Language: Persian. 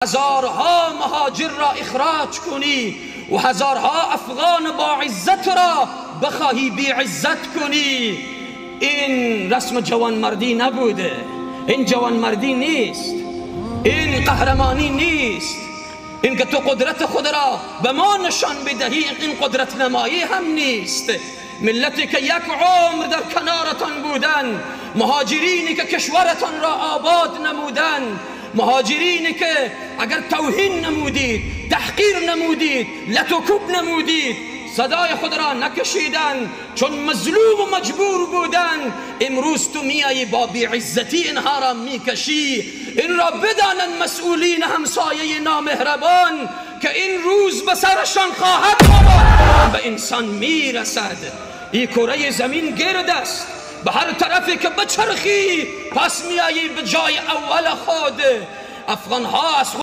هزارها مهاجر را اخراج کنی و هزارها افغان با عزت را بخواهی بی عزت کنی. این رسم جوانمردی نبوده، این جوانمردی نیست، این قهرمانی نیست. این که تو قدرت خود را به ما نشان بدهی این قدرت نمایی هم نیست. ملتی که یک عمر در کنارتان بودن، مهاجرینی که کشورتان را آباد نمودن، مهاجرینی که اگر توهین نمودید، تحقیر نمودید، لطوکوب نمودید، صدای خود را نکشیدن چون مظلوم و مجبور بودن، امروز تو میایی با بیعزتی اینها را میکشی. این را بدانن مسئولین همسایه نامهربان که این روز به سرشان خواهد آمد. به انسان میرسد. این کره زمین گرد است، به هر طرفی که بچرخی پس میایی به جای اول خود. افغان ها از